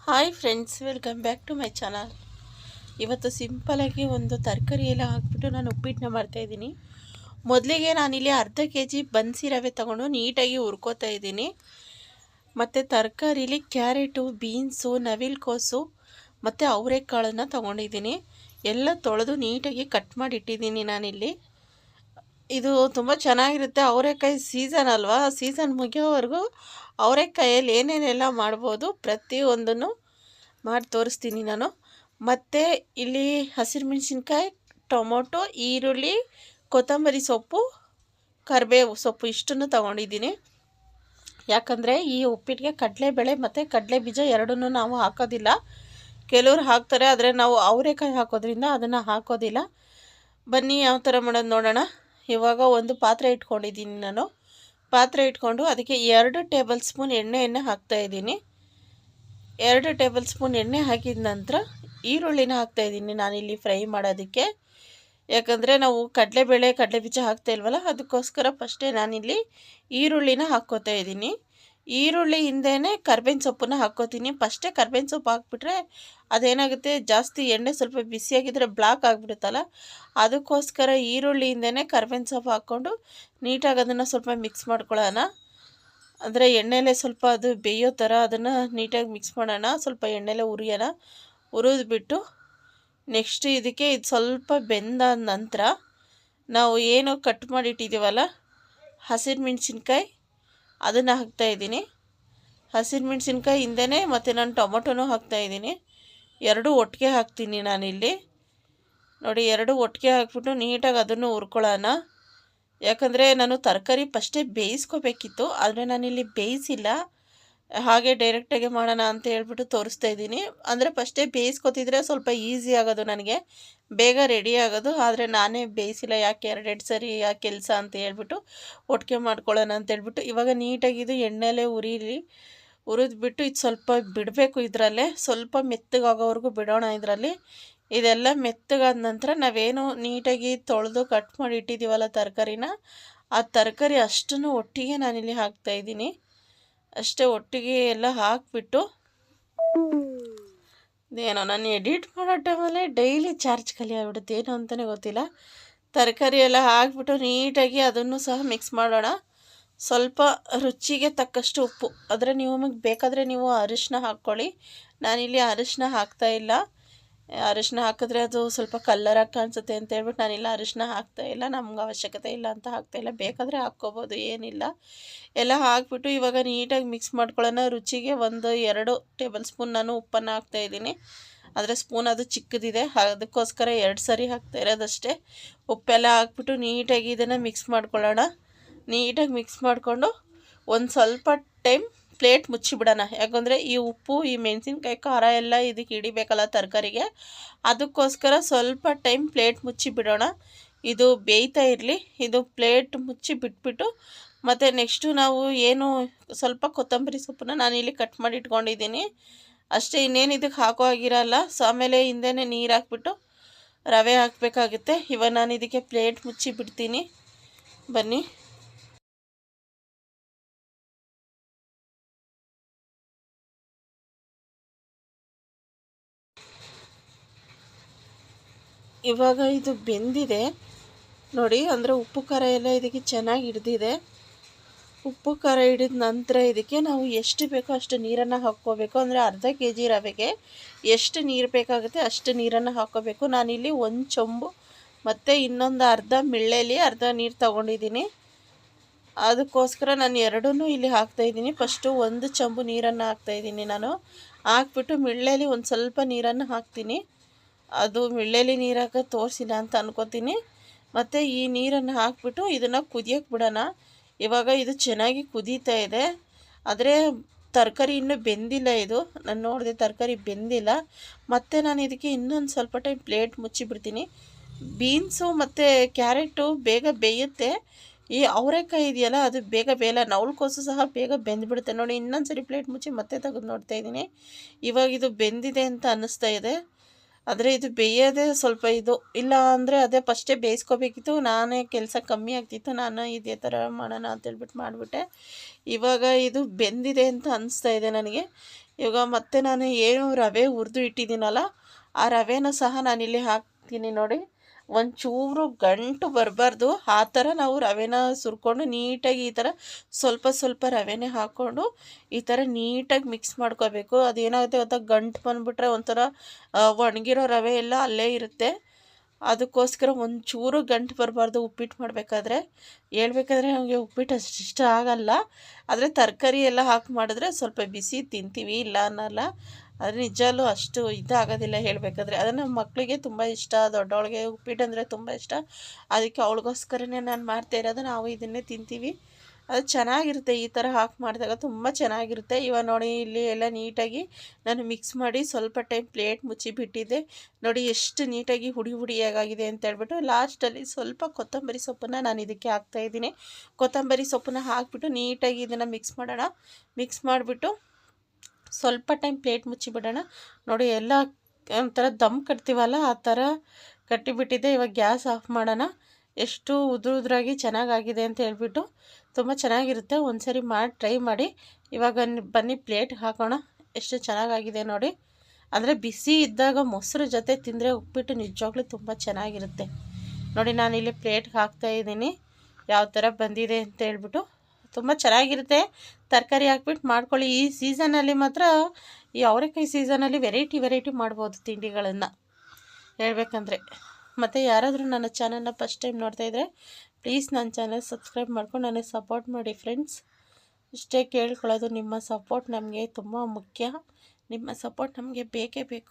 Hi friends, welcome back to my channel. ಇವತ್ತು ಸಿಂಪಲಾಗಿ ಒಂದು ತರಕಾರಿ ಎಲ್ಲ ಹಾಕ್ಬಿಟ್ಟು ನಾನು ಉಪ್ಪಿಟ್ಟನ್ನ ಮಾಡ್ತಾಯಿದ್ದೀನಿ. ಮೊದಲಿಗೆ ನಾನಿಲ್ಲಿ ಅರ್ಧ ಕೆ.ಜಿ ಬನ್ಸಿ ರವೆ ತೊಗೊಂಡು ನೀಟಾಗಿ ಹುರ್ಕೋತಾ ಇದ್ದೀನಿ. ಮತ್ತು ತರಕಾರಿಲಿ ಕ್ಯಾರೆಟು, ಬೀನ್ಸು, ನವಿಲುಕೋಸು ಮತ್ತು ಅವರೆಕಾಳನ್ನು ತೊಗೊಂಡಿದ್ದೀನಿ. ಎಲ್ಲ ತೊಳೆದು ನೀಟಾಗಿ ಕಟ್ ಮಾಡಿ ಇಟ್ಟಿದ್ದೀನಿ ನಾನಿಲ್ಲಿ. ಇದು ತುಂಬ ಚೆನ್ನಾಗಿರುತ್ತೆ. ಅವರೆಕಾಯಿ ಸೀಸನ್ ಅಲ್ವಾ, ಸೀಸನ್ ಮುಗಿಯೋವರೆಗೂ ಅವರೆಕಾಯಲ್ಲಿ ಏನೇನೆಲ್ಲ ಮಾಡ್ಬೋದು ಪ್ರತಿಯೊಂದನ್ನು ಮಾಡಿ ತೋರಿಸ್ತೀನಿ ನಾನು. ಮತ್ತು ಇಲ್ಲಿ ಹಸಿರು ಮೆಣಸಿನ್ಕಾಯಿ, ಟೊಮೊಟೊ, ಈರುಳ್ಳಿ, ಕೊತ್ತಂಬರಿ ಸೊಪ್ಪು, ಕರಿಬೇವು ಸೊಪ್ಪು ಇಷ್ಟನ್ನು ತೊಗೊಂಡಿದ್ದೀನಿ. ಯಾಕಂದರೆ ಈ ಉಪ್ಪಿಟ್ಟಿಗೆ ಕಡಲೆಬೇಳೆ ಮತ್ತು ಕಡಲೆ ಬೀಜ ಎರಡನ್ನೂ ನಾವು ಹಾಕೋದಿಲ್ಲ. ಕೆಲವರು ಹಾಕ್ತಾರೆ, ಆದರೆ ನಾವು ಅವರೆಕಾಯಿ ಹಾಕೋದ್ರಿಂದ ಅದನ್ನು ಹಾಕೋದಿಲ್ಲ. ಬನ್ನಿ ಯಾವ ಥರ ಮಾಡೋದು ನೋಡೋಣ. ಇವಾಗ ಒಂದು ಪಾತ್ರೆ ಇಟ್ಕೊಂಡಿದ್ದೀನಿ ನಾನು. ಪಾತ್ರೆ ಇಟ್ಕೊಂಡು ಅದಕ್ಕೆ 2 ಟೇಬಲ್ ಸ್ಪೂನ್ ಎಣ್ಣೆಯನ್ನು ಹಾಕ್ತಾಯಿದ್ದೀನಿ. 2 ಟೇಬಲ್ ಸ್ಪೂನ್ ಎಣ್ಣೆ ಹಾಕಿದ ನಂತರ ಈರುಳ್ಳಿನ ಹಾಕ್ತಾಯಿದ್ದೀನಿ ನಾನಿಲ್ಲಿ ಫ್ರೈ ಮಾಡೋದಕ್ಕೆ. ಯಾಕಂದರೆ ನಾವು ಕಡಲೆಬೇಳೆ ಕಡಲೆ ಬೀಜ ಹಾಕ್ತಾಯಿಲ್ವಲ್ಲ, ಅದಕ್ಕೋಸ್ಕರ ಫಸ್ಟೇ ನಾನಿಲ್ಲಿ ಈರುಳ್ಳಿನ ಹಾಕ್ಕೋತಾ ಇದ್ದೀನಿ. ಈರುಳ್ಳಿ ಹಿಂದೆಯೇ ಕರ್ಬೇವಿನ ಸೊಪ್ಪನ್ನ ಹಾಕ್ಕೋತೀನಿ. ಫಸ್ಟೇ ಕರ್ಬೇವಿನ ಸೊಪ್ಪು ಹಾಕ್ಬಿಟ್ರೆ ಅದೇನಾಗುತ್ತೆ, ಜಾಸ್ತಿ ಎಣ್ಣೆ ಸ್ವಲ್ಪ ಬಿಸಿಯಾಗಿದ್ದರೆ ಬ್ಲಾಕ್ ಆಗಿಬಿಡುತ್ತಲ್ಲ, ಅದಕ್ಕೋಸ್ಕರ ಈರುಳ್ಳಿ ಹಿಂದೆಯೇ ಕರ್ಬೇವಿನ ಸೊಪ್ಪು ಹಾಕ್ಕೊಂಡು ನೀಟಾಗಿ ಅದನ್ನು ಸ್ವಲ್ಪ ಮಿಕ್ಸ್ ಮಾಡ್ಕೊಳ್ಳೋಣ. ಅಂದರೆ ಎಣ್ಣೆಲೇ ಸ್ವಲ್ಪ ಅದು ಬೇಯೋ ಥರ ಅದನ್ನು ನೀಟಾಗಿ ಮಿಕ್ಸ್ ಮಾಡೋಣ. ಸ್ವಲ್ಪ ಎಣ್ಣೆಲೇ ಹುರಿದ್ಬಿಟ್ಟು ನೆಕ್ಸ್ಟ್ ಇದಕ್ಕೆ ಇದು ಸ್ವಲ್ಪ ಬೆಂದಾದ ನಂತರ ನಾವು ಏನು ಕಟ್ ಮಾಡಿಟ್ಟಿದ್ದೀವಲ್ಲ ಹಸಿರು ಮೆಣಸಿನ್ಕಾಯಿ, ಅದನ್ನು ಹಾಕ್ತಾಯಿದ್ದೀನಿ. ಹಸಿರು ಮೆಣಸಿನ್ಕಾಯಿ ಹಿಂದೆಯೇ ಮತ್ತು ನಾನು ಟೊಮೊಟೊನೂ ಹಾಕ್ತಾಯಿದ್ದೀನಿ. ಎರಡೂ ಒಟ್ಟಿಗೆ ಹಾಕ್ತೀನಿ ನಾನಿಲ್ಲಿ. ನೋಡಿ, ಎರಡೂ ಒಟ್ಟಿಗೆ ಹಾಕ್ಬಿಟ್ಟು ನೀಟಾಗಿ ಅದನ್ನು ಹುರ್ಕೊಳ್ಳೋಣ. ಯಾಕಂದರೆ ನಾನು ತರಕಾರಿ ಫಸ್ಟೇ ಬೇಯಿಸ್ಕೋಬೇಕಿತ್ತು, ಆದರೆ ನಾನಿಲ್ಲಿ ಬೇಯಿಸಿಲ್ಲ. ಹಾಗೆ ಡೈರೆಕ್ಟಾಗಿ ಮಾಡೋಣ ಅಂತ ಹೇಳ್ಬಿಟ್ಟು ತೋರಿಸ್ತಾ ಇದ್ದೀನಿ. ಅಂದರೆ ಫಸ್ಟೇ ಬೇಯಿಸ್ಕೊತಿದ್ರೆ ಸ್ವಲ್ಪ ಈಸಿ ಆಗೋದು, ನನಗೆ ಬೇಗ ರೆಡಿ ಆಗೋದು. ಆದರೆ ನಾನೇ ಬೇಯಿಸಿಲ್ಲ, ಯಾಕೆ ಎರಡೆರಡು ಸರಿ ಯಾಕೆ ಕೆಲಸ ಅಂತ ಹೇಳ್ಬಿಟ್ಟು ಒಟ್ಟಿಗೆ ಮಾಡ್ಕೊಳ್ಳೋಣ ಅಂತ ಹೇಳ್ಬಿಟ್ಟು ಇವಾಗ ನೀಟಾಗಿ ಇದು ಎಣ್ಣೆಲೇ ಹುರಿದ್ಬಿಟ್ಟು ಇದು ಸ್ವಲ್ಪ ಬಿಡಬೇಕು. ಇದರಲ್ಲೇ ಸ್ವಲ್ಪ ಮೆತ್ತಗಾಗೋವರೆಗೂ ಬಿಡೋಣ ಇದರಲ್ಲಿ. ಇದೆಲ್ಲ ಮೆತ್ತಗಾದ ನಂತರ ನಾವೇನು ನೀಟಾಗಿ ತೊಳೆದು ಕಟ್ ಮಾಡಿ ಇಟ್ಟಿದ್ದೀವಲ್ಲ ತರಕಾರಿನ, ಆ ತರಕಾರಿ ಅಷ್ಟನ್ನು ಒಟ್ಟಿಗೆ ನಾನಿಲ್ಲಿ ಹಾಕ್ತಾಯಿದ್ದೀನಿ. ಅಷ್ಟೇ ಒಟ್ಟಿಗೆ ಎಲ್ಲ ಹಾಕಿಬಿಟ್ಟು, ಏನೋ ನಾನು ಎಡಿಟ್ ಮಾಡೋ ಟೈಮಲ್ಲೇ ಡೈಲಿ ಚಾರ್ಜ್ ಖಾಲಿ ಆಗಿಬಿಡುತ್ತೆ, ಏನು ಅಂತಲೇ ಗೊತ್ತಿಲ್ಲ. ತರಕಾರಿ ಎಲ್ಲ ಹಾಕ್ಬಿಟ್ಟು ನೀಟಾಗಿ ಅದನ್ನು ಸಹ ಮಿಕ್ಸ್ ಮಾಡೋಣ. ಸ್ವಲ್ಪ ರುಚಿಗೆ ತಕ್ಕಷ್ಟು ಉಪ್ಪು, ಆದರೆ ನಿಮಗೆ ಬೇಕಾದರೆ ನೀವು ಅರಿಶಿನ ಹಾಕ್ಕೊಳ್ಳಿ. ನಾನಿಲ್ಲಿ ಅರಿಶಿನ ಹಾಕ್ತಾಯಿಲ್ಲ. ಅರಿಶಿನ ಹಾಕಿದ್ರೆ ಅದು ಸ್ವಲ್ಪ ಕಲ್ಲರಾಗಿ ಕಾಣಿಸುತ್ತೆ ಅಂತ ಹೇಳ್ಬಿಟ್ಟು ನಾನಿಲ್ಲ ಅರಿಶಿನ ಹಾಕ್ತಾಯಿಲ್ಲ. ನಮ್ಗೆ ಅವಶ್ಯಕತೆ ಇಲ್ಲ ಅಂತ ಹಾಕ್ತಾಯಿಲ್ಲ. ಬೇಕಾದರೆ ಹಾಕ್ಕೋಬೋದು, ಏನಿಲ್ಲ. ಎಲ್ಲ ಹಾಕ್ಬಿಟ್ಟು ಇವಾಗ ನೀಟಾಗಿ ಮಿಕ್ಸ್ ಮಾಡ್ಕೊಳ್ಳೋಣ. ರುಚಿಗೆ 1-2 ಟೇಬಲ್ ಸ್ಪೂನ್ ನಾನು ಉಪ್ಪನ್ನು ಹಾಕ್ತಾಯಿದ್ದೀನಿ. ಆದರೆ ಸ್ಪೂನ್ ಅದು ಚಿಕ್ಕದಿದೆ, ಅದಕ್ಕೋಸ್ಕರ 2 ಸರಿ ಹಾಕ್ತಾ ಇರೋದಷ್ಟೇ. ಉಪ್ಪೆಲ್ಲ ಹಾಕ್ಬಿಟ್ಟು ನೀಟಾಗಿ ಇದನ್ನು ಮಿಕ್ಸ್ ಮಾಡ್ಕೊಳ್ಳೋಣ. ನೀಟಾಗಿ ಮಿಕ್ಸ್ ಮಾಡಿಕೊಂಡು ಒಂದು ಸ್ವಲ್ಪ ಟೈಮ್ ಪ್ಲೇಟ್ ಮುಚ್ಚಿಬಿಡೋಣ. ಯಾಕಂದರೆ ಈ ಉಪ್ಪು, ಈ ಮೆಣಸಿನ್ಕಾಯಿ ಖಾರ ಎಲ್ಲ ಇದಕ್ಕೆ ಹಿಡಿಬೇಕಲ್ಲ ತರಕಾರಿಗೆ, ಅದಕ್ಕೋಸ್ಕರ ಸ್ವಲ್ಪ ಟೈಮ್ ಪ್ಲೇಟ್ ಮುಚ್ಚಿ ಬಿಡೋಣ. ಇದು ಬೇಯ್ತಾ ಇರಲಿ. ಇದು ಪ್ಲೇಟ್ ಮುಚ್ಚಿ ಬಿಟ್ಬಿಟ್ಟು ಮತ್ತು ನೆಕ್ಸ್ಟು ನಾವು ಏನು ಸ್ವಲ್ಪ ಕೊತ್ತಂಬರಿ ಸೊಪ್ಪನ್ನ ನಾನಿಲ್ಲಿ ಕಟ್ ಮಾಡಿ ಇಟ್ಕೊಂಡಿದ್ದೀನಿ ಅಷ್ಟೇ. ಇನ್ನೇನು ಇದಕ್ಕೆ ಹಾಕೋ ಆಗಿರಲ್ಲ. ಸೊ ಆಮೇಲೆ ಹಿಂದೆಯೇ ನೀರು ಹಾಕ್ಬಿಟ್ಟು ರವೆ ಹಾಕಬೇಕಾಗುತ್ತೆ. ಇವಾಗ ನಾನು ಇದಕ್ಕೆ ಪ್ಲೇಟ್ ಮುಚ್ಚಿ ಬಿಡ್ತೀನಿ. ಬನ್ನಿ. ಇವಾಗ ಇದು ಬೆಂದಿದೆ ನೋಡಿ. ಅಂದರೆ ಉಪ್ಪು ಖಾರ ಎಲ್ಲ ಇದಕ್ಕೆ ಚೆನ್ನಾಗಿ ಹಿಡ್ದಿದೆ. ಉಪ್ಪು ಖಾರ ಹಿಡಿದ ನಂತರ ಇದಕ್ಕೆ ನಾವು ಎಷ್ಟು ಬೇಕೋ ಅಷ್ಟು ನೀರನ್ನು ಹಾಕ್ಕೋಬೇಕು. ಅಂದರೆ ಅರ್ಧ ಕೆ.ಜಿ ರವೆಗೆ ಎಷ್ಟು ನೀರು ಬೇಕಾಗುತ್ತೆ ಅಷ್ಟು ನೀರನ್ನು ಹಾಕ್ಕೋಬೇಕು. ನಾನಿಲ್ಲಿ 1 ಚೊಂಬು ಮತ್ತು ಇನ್ನೊಂದು ಅರ್ಧ ಮಿಳ್ಳೆಲಿ ಅರ್ಧ ನೀರು ತೊಗೊಂಡಿದ್ದೀನಿ. ಅದಕ್ಕೋಸ್ಕರ ನಾನು ಎರಡನ್ನೂ ಇಲ್ಲಿ ಹಾಕ್ತಾಯಿದ್ದೀನಿ. ಫಸ್ಟು 1 ಚೊಂಬು ನೀರನ್ನು ಹಾಕ್ತಾಯಿದ್ದೀನಿ ನಾನು. ಹಾಕ್ಬಿಟ್ಟು ಮಿಳ್ಳೆಲಿ ಒಂದು ಸ್ವಲ್ಪ ನೀರನ್ನು ಹಾಕ್ತೀನಿ. ಅದು ಮಿಳ್ಳೆಲಿ ನೀರು ಹಾಕೋದು ತೋರಿಸಿಲ್ಲ ಅಂತ ಅನ್ಕೋತೀನಿ. ಮತ್ತು ಈ ನೀರನ್ನು ಹಾಕ್ಬಿಟ್ಟು ಇದನ್ನು ಕುದಿಯೋಕ್ಕೆ ಬಿಡೋಣ. ಇವಾಗ ಇದು ಚೆನ್ನಾಗಿ ಕುದೀತಾ ಇದೆ, ಆದರೆ ತರಕಾರಿ ಇನ್ನೂ ಬೆಂದಿಲ್ಲ. ಇದು ನಾನು ನೋಡಿದೆ, ತರಕಾರಿ ಬೆಂದಿಲ್ಲ. ಮತ್ತು ನಾನು ಇದಕ್ಕೆ ಇನ್ನೊಂದು ಸ್ವಲ್ಪ ಟೈಮ್ ಪ್ಲೇಟ್ ಮುಚ್ಚಿಬಿಡ್ತೀನಿ. ಬೀನ್ಸು ಮತ್ತು ಕ್ಯಾರೆಟು ಬೇಗ ಬೇಯುತ್ತೆ. ಈ ಅವರೆಕಾಯಿ ಇದೆಯಲ್ಲ ಅದು ಬೇಗ ಬೇಯಲ್ಲ. ನವಲಕೋಸು ಸಹ ಬೇಗ ಬೆಂದುಬಿಡುತ್ತೆ ನೋಡಿ. ಇನ್ನೊಂದು ಸರಿ ಪ್ಲೇಟ್ ಮುಚ್ಚಿ ಮತ್ತೆ ತೆಗೆದು ನೋಡ್ತಾಯಿದ್ದೀನಿ. ಇವಾಗ ಇದು ಬೆಂದಿದೆ ಅಂತ ಅನ್ನಿಸ್ತಾ ಇದೆ. ಆದರೆ ಇದು ಬೇಯೋದೇ ಸ್ವಲ್ಪ ಇದು ಇಲ್ಲ ಅಂದರೆ ಅದೇ ಫಸ್ಟೇ ಬೇಯಿಸ್ಕೋಬೇಕಿತ್ತು. ನಾನೇ ಕೆಲಸ ಕಮ್ಮಿ ಆಗ್ತಿತ್ತು, ನಾನು ಇದೇ ಥರ ಮಾಡೋಣ ಅಂತೇಳ್ಬಿಟ್ಟು ಮಾಡಿಬಿಟ್ಟೆ. ಇವಾಗ ಇದು ಬೆಂದಿದೆ ಅಂತ ಅನಿಸ್ತಾ ಇದೆ ನನಗೆ. ಇವಾಗ ಮತ್ತೆ ನಾನು ಏನು ರವೆ ಹುರಿದು ಇಟ್ಟಿದ್ದೀನಲ್ಲ, ಆ ರವೆನೂ ಸಹ ನಾನಿಲ್ಲಿ ಹಾಕ್ತೀನಿ ನೋಡಿ. ಒಂಚೂರು ಗಂಟು ಬರಬಾರ್ದು, ಆ ಥರ ನಾವು ರವೆನ ಸುರ್ಕೊಂಡು ನೀಟಾಗಿ ಈ ಥರ ಸ್ವಲ್ಪ ಸ್ವಲ್ಪ ರವೆನೇ ಹಾಕ್ಕೊಂಡು ಈ ಥರ ನೀಟಾಗಿ ಮಿಕ್ಸ್ ಮಾಡ್ಕೋಬೇಕು. ಅದೇನಾಗುತ್ತೆ ಗೊತ್ತಾ, ಗಂಟು ಬಂದುಬಿಟ್ರೆ ಒಂಥರ ಒಣಗಿರೋ ರವೆ ಎಲ್ಲ ಅಲ್ಲೇ ಇರುತ್ತೆ. ಅದಕ್ಕೋಸ್ಕರ ಒಂಚೂರು ಗಂಟು ಬರಬಾರ್ದು ಉಪ್ಪಿಟ್ಟು ಮಾಡಬೇಕಾದ್ರೆ. ಹೇಳ್ಬೇಕಾದ್ರೆ ನಮಗೆ ಉಪ್ಪಿಟ್ಟು ಅಷ್ಟು ಇಷ್ಟ ಆಗಲ್ಲ, ಆದರೆ ತರಕಾರಿ ಎಲ್ಲ ಹಾಕಿ ಮಾಡಿದ್ರೆ ಸ್ವಲ್ಪ ಬಿಸಿ ತಿಂತೀವಿ, ಇಲ್ಲ ಅನ್ನಲ್ಲ. ಆದರೆ ನಿಜವೂ ಅಷ್ಟು ಇದಾಗೋದಿಲ್ಲ ಹೇಳಬೇಕಾದ್ರೆ. ಅದು ನಮ್ಮ ಮಕ್ಕಳಿಗೆ ತುಂಬ ಇಷ್ಟ, ದೊಡ್ಡವಳಿಗೆ ಉಪ್ಪಿಟ್ಟು ಅಂದರೆ ತುಂಬ ಇಷ್ಟ. ಅದಕ್ಕೆ ಅವಳಿಗೋಸ್ಕರನೇ ನಾನು ಮಾಡ್ತಾ ಇರೋದು. ನಾವು ಇದನ್ನೇ ತಿಂತೀವಿ, ಅದು ಚೆನ್ನಾಗಿರುತ್ತೆ. ಈ ಥರ ಹಾಕಿ ಮಾಡಿದಾಗ ತುಂಬ ಚೆನ್ನಾಗಿರುತ್ತೆ. ಇವಾಗ ನೋಡಿ, ಇಲ್ಲಿ ಎಲ್ಲ ನೀಟಾಗಿ ನಾನು ಮಿಕ್ಸ್ ಮಾಡಿ ಸ್ವಲ್ಪ ಟೈಮ್ ಪ್ಲೇಟ್ ಮುಚ್ಚಿ ಬಿಟ್ಟಿದ್ದೆ. ನೋಡಿ ಎಷ್ಟು ನೀಟಾಗಿ ಹುಡಿಯಾಗಾಗಿದೆ ಅಂತ ಹೇಳ್ಬಿಟ್ಟು ಲಾಸ್ಟಲ್ಲಿ ಸ್ವಲ್ಪ ಕೊತ್ತಂಬರಿ ಸೊಪ್ಪನ್ನು ನಾನು ಇದಕ್ಕೆ ಹಾಕ್ತಾಯಿದ್ದೀನಿ. ಕೊತ್ತಂಬರಿ ಸೊಪ್ಪನ್ನ ಹಾಕಿಬಿಟ್ಟು ನೀಟಾಗಿ ಇದನ್ನು ಮಿಕ್ಸ್ ಮಾಡೋಣ. ಮಿಕ್ಸ್ ಮಾಡಿಬಿಟ್ಟು ಸ್ವಲ್ಪ ಟೈಮ್ ಪ್ಲೇಟ್ ಮುಚ್ಚಿಬಿಡೋಣ. ನೋಡಿ ಎಲ್ಲ ಒಂಥರ ದಮ್ ಕಟ್ತೀವಲ್ಲ ಆ ಥರ ಕಟ್ಟಿಬಿಟ್ಟಿದ್ದೆ. ಇವಾಗ ಗ್ಯಾಸ್ ಆಫ್ ಮಾಡೋಣ. ಎಷ್ಟು ಉದುರಾಗಿ ಚೆನ್ನಾಗಾಗಿದೆ ಅಂತ ಹೇಳ್ಬಿಟ್ಟು ತುಂಬ ಚೆನ್ನಾಗಿರುತ್ತೆ. ಒಂದ್ಸರಿ ಮಾಡಿ ಟ್ರೈ ಮಾಡಿ. ಇವಾಗ ಬನ್ನಿ ಪ್ಲೇಟ್ಗೆ ಹಾಕೋಣ. ಎಷ್ಟು ಚೆನ್ನಾಗಾಗಿದೆ ನೋಡಿ. ಅಂದರೆ ಬಿಸಿ ಇದ್ದಾಗ ಮೊಸರು ಜೊತೆ ತಿಂದರೆ ಉಪ್ಪಿಟ್ಟು ನಿಜವಾಗ್ಲೂ ತುಂಬ ಚೆನ್ನಾಗಿರುತ್ತೆ ನೋಡಿ. ನಾನಿಲ್ಲಿ ಪ್ಲೇಟ್ಗೆ ಹಾಕ್ತಾಯಿದ್ದೀನಿ, ಯಾವ ಥರ ಬಂದಿದೆ ಅಂತ ಹೇಳ್ಬಿಟ್ಟು. ತುಂಬ ಚೆನ್ನಾಗಿರುತ್ತೆ. ತರಕಾರಿ ಹಾಕ್ಬಿಟ್ಟು ಮಾಡ್ಕೊಳ್ಳಿ. ಈ ಸೀಸನಲ್ಲಿ ಮಾತ್ರ, ಈ ಅವರೆಕಾಯಿ ಸೀಸನಲ್ಲಿ ವೆರೈಟಿ ಮಾಡ್ಬೋದು ತಿಂಡಿಗಳನ್ನು ಹೇಳ್ಬೇಕಂದ್ರೆ. ಮತ್ತು ಯಾರಾದರೂ ನನ್ನ ಚಾನಲ್ನ ಫಸ್ಟ್ ಟೈಮ್ ನೋಡ್ತಾಯಿದ್ರೆ ಪ್ಲೀಸ್ ನನ್ನ ಚಾನಲ್ ಸಬ್ಸ್ಕ್ರೈಬ್ ಮಾಡ್ಕೊಂಡು ನನಗೆ ಸಪೋರ್ಟ್ ಮಾಡಿ ಫ್ರೆಂಡ್ಸ್. ಇಷ್ಟೇ ಕೇಳ್ಕೊಳ್ಳೋದು. ನಿಮ್ಮ ಸಪೋರ್ಟ್ ನಮಗೆ ತುಂಬ ಮುಖ್ಯ. ನಿಮ್ಮ ಸಪೋರ್ಟ್ ನಮಗೆ ಬೇಕೇ ಬೇಕು.